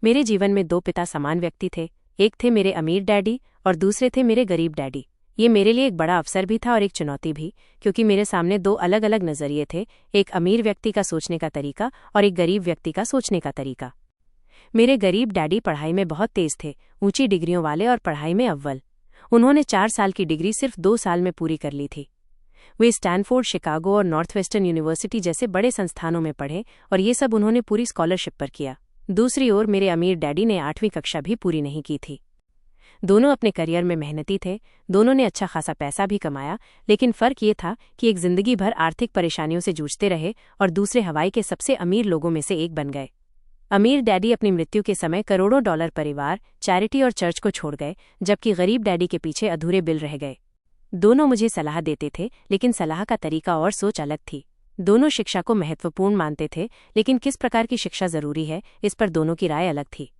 मेरे जीवन में दो पिता समान व्यक्ति थे। एक थे मेरे अमीर डैडी और दूसरे थे मेरे गरीब डैडी। ये मेरे लिए एक बड़ा अवसर भी था और एक चुनौती भी, क्योंकि मेरे सामने दो अलग अलग नजरिए थे, एक अमीर व्यक्ति का सोचने का तरीका और एक गरीब व्यक्ति का सोचने का तरीका। मेरे गरीब डैडी पढ़ाई में बहुत तेज थे, ऊंची डिग्रियों वाले और पढ़ाई में अव्वल। उन्होंने 4 साल की डिग्री सिर्फ 2 साल में पूरी कर ली थी। वे स्टैनफोर्ड, शिकागो और नॉर्थवेस्टर्न यूनिवर्सिटी जैसे बड़े संस्थानों में पढ़े और ये सब उन्होंने पूरी स्कॉलरशिप पर किया। दूसरी ओर मेरे अमीर डैडी ने 8वीं कक्षा भी पूरी नहीं की थी। दोनों अपने करियर में मेहनती थे, दोनों ने अच्छा खासा पैसा भी कमाया, लेकिन फ़र्क ये था कि एक जिंदगी भर आर्थिक परेशानियों से जूझते रहे और दूसरे हवाई के सबसे अमीर लोगों में से एक बन गए। अमीर डैडी अपनी मृत्यु के समय करोड़ों डॉलर परिवार, चैरिटी और चर्च को छोड़ गए, जबकि गरीब डैडी के पीछे अधूरे बिल रह गए। दोनों मुझे सलाह देते थे, लेकिन सलाह का तरीका और सोच अलग थी। दोनों शिक्षा को महत्वपूर्ण मानते थे, लेकिन किस प्रकार की शिक्षा जरूरी है, इस पर दोनों की राय अलग थी।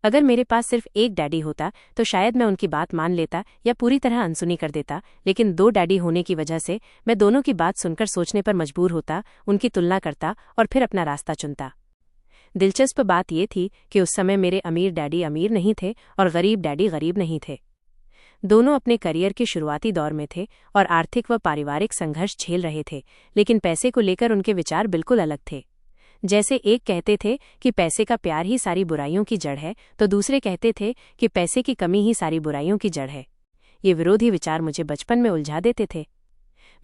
अगर मेरे पास सिर्फ एक डैडी होता तो शायद मैं उनकी बात मान लेता या पूरी तरह अनसुनी कर देता, लेकिन 2 डैडी होने की वजह से मैं दोनों की बात सुनकर सोचने पर मजबूर होता, उनकी तुलना करता और फिर अपना रास्ता चुनता। दिलचस्प बात यह थी कि उस समय मेरे अमीर डैडी अमीर नहीं थे और गरीब डैडी गरीब नहीं थे। दोनों अपने करियर के शुरुआती दौर में थे और आर्थिक व पारिवारिक संघर्ष झेल रहे थे, लेकिन पैसे को लेकर उनके विचार बिल्कुल अलग थे। जैसे एक कहते थे कि पैसे का प्यार ही सारी बुराइयों की जड़ है, तो दूसरे कहते थे कि पैसे की कमी ही सारी बुराइयों की जड़ है। ये विरोधी विचार मुझे बचपन में उलझा देते थे।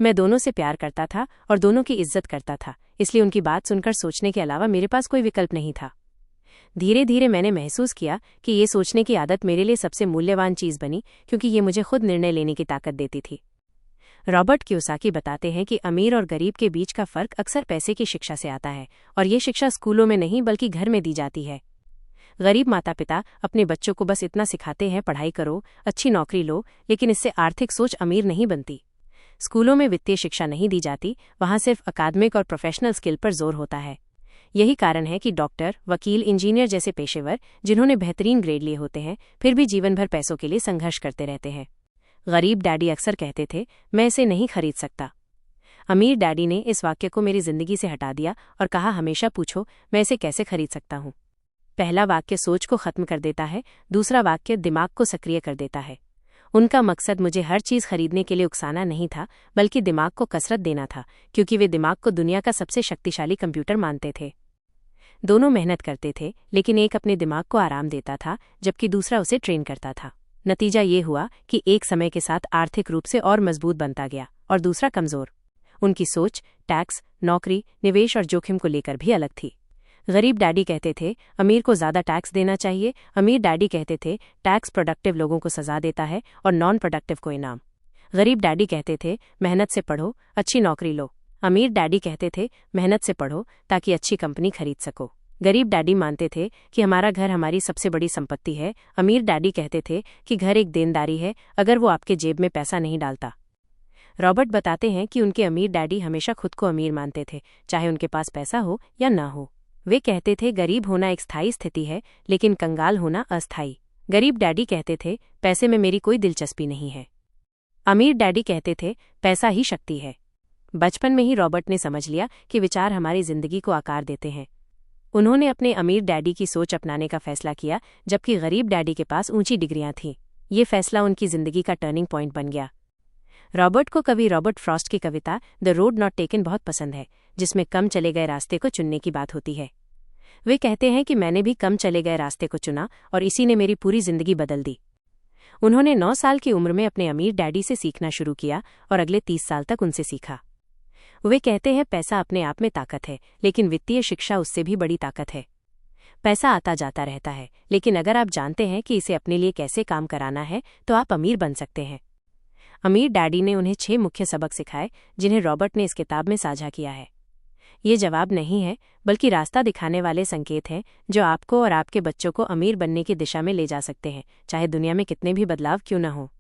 मैं दोनों से प्यार करता था और दोनों की इज्जत करता था, इसलिए उनकी बात सुनकर सोचने के अलावा मेरे पास कोई विकल्प नहीं था। धीरे धीरे मैंने महसूस किया कि ये सोचने की आदत मेरे लिए सबसे मूल्यवान चीज़ बनी, क्योंकि ये मुझे खुद निर्णय लेने की ताकत देती थी। रॉबर्ट कियोसाकी बताते हैं कि अमीर और गरीब के बीच का फर्क अक्सर पैसे की शिक्षा से आता है, और ये शिक्षा स्कूलों में नहीं बल्कि घर में दी जाती है। गरीब माता पिता अपने बच्चों को बस इतना सिखाते हैं, पढ़ाई करो, अच्छी नौकरी लो, लेकिन इससे आर्थिक सोच अमीर नहीं बनती। स्कूलों में वित्तीय शिक्षा नहीं दी जाती, वहाँ सिर्फ अकादमिक और प्रोफेशनल स्किल पर जोर होता है। यही कारण है कि डॉक्टर, वकील, इंजीनियर जैसे पेशेवर, जिन्होंने बेहतरीन ग्रेड लिए होते हैं, फिर भी जीवन भर पैसों के लिए संघर्ष करते रहते हैं। गरीब डैडी अक्सर कहते थे, मैं इसे नहीं खरीद सकता। अमीर डैडी ने इस वाक्य को मेरी जिंदगी से हटा दिया और कहा, हमेशा पूछो, मैं इसे कैसे खरीद सकता हूँ। पहला वाक्य सोच को खत्म कर देता है, दूसरा वाक्य दिमाग को सक्रिय कर देता है। उनका मकसद मुझे हर चीज़ खरीदने के लिए उकसाना नहीं था, बल्कि दिमाग को कसरत देना था, क्योंकि वे दिमाग को दुनिया का सबसे शक्तिशाली कंप्यूटर मानते थे। दोनों मेहनत करते थे, लेकिन एक अपने दिमाग को आराम देता था, जबकि दूसरा उसे ट्रेन करता था। नतीजा ये हुआ कि एक समय के साथ आर्थिक रूप से और मजबूत बनता गया और दूसरा कमजोर। उनकी सोच टैक्स, नौकरी, निवेश और जोखिम को लेकर भी अलग थी। गरीब डैडी कहते थे, अमीर को ज़्यादा टैक्स देना चाहिए। अमीर डैडी कहते थे, टैक्स प्रोडक्टिव लोगों को सजा देता है और नॉन प्रोडक्टिव को इनाम। गरीब डैडी कहते थे, मेहनत से पढ़ो, अच्छी नौकरी लो। अमीर डैडी कहते थे, मेहनत से पढ़ो ताकि अच्छी कंपनी खरीद सको। गरीब डैडी मानते थे कि हमारा घर हमारी सबसे बड़ी संपत्ति है। अमीर डैडी कहते थे कि घर एक देनदारी है, अगर वो आपके जेब में पैसा नहीं डालता। रॉबर्ट बताते हैं कि उनके अमीर डैडी हमेशा खुद को अमीर मानते थे, चाहे उनके पास पैसा हो या ना हो। वे कहते थे, गरीब होना एक स्थायी स्थिति है, लेकिन कंगाल होना अस्थायी। गरीब डैडी कहते थे, पैसे में मेरी कोई दिलचस्पी नहीं है। अमीर डैडी कहते थे, पैसा ही शक्ति है। बचपन में ही रॉबर्ट ने समझ लिया कि विचार हमारी जिंदगी को आकार देते हैं। उन्होंने अपने अमीर डैडी की सोच अपनाने का फैसला किया, जबकि गरीब डैडी के पास ऊंची डिग्रियां थीं। ये फैसला उनकी जिंदगी का टर्निंग पॉइंट बन गया। रॉबर्ट को कवि रॉबर्ट फ्रॉस्ट की कविता द रोड नॉट टेकन बहुत पसंद है, जिसमें कम चले गए रास्ते को चुनने की बात होती है। वे कहते हैं कि मैंने भी कम चले गए रास्ते को चुना और इसी ने मेरी पूरी जिंदगी बदल दी। उन्होंने 9 साल की उम्र में अपने अमीर डैडी से सीखना शुरू किया और अगले 30 साल तक उनसे सीखा। वे कहते हैं, पैसा अपने आप में ताकत है, लेकिन वित्तीय शिक्षा उससे भी बड़ी ताकत है। पैसा आता जाता रहता है, लेकिन अगर आप जानते हैं कि इसे अपने लिए कैसे काम कराना है, तो आप अमीर बन सकते हैं। अमीर डैडी ने उन्हें 6 मुख्य सबक सिखाए, जिन्हें रॉबर्ट ने इस किताब में साझा किया है। ये जवाब नहीं है, बल्कि रास्ता दिखाने वाले संकेत हैं, जो आपको और आपके बच्चों को अमीर बनने की दिशा में ले जा सकते हैं, चाहे दुनिया में कितने भी बदलाव क्यों न हो।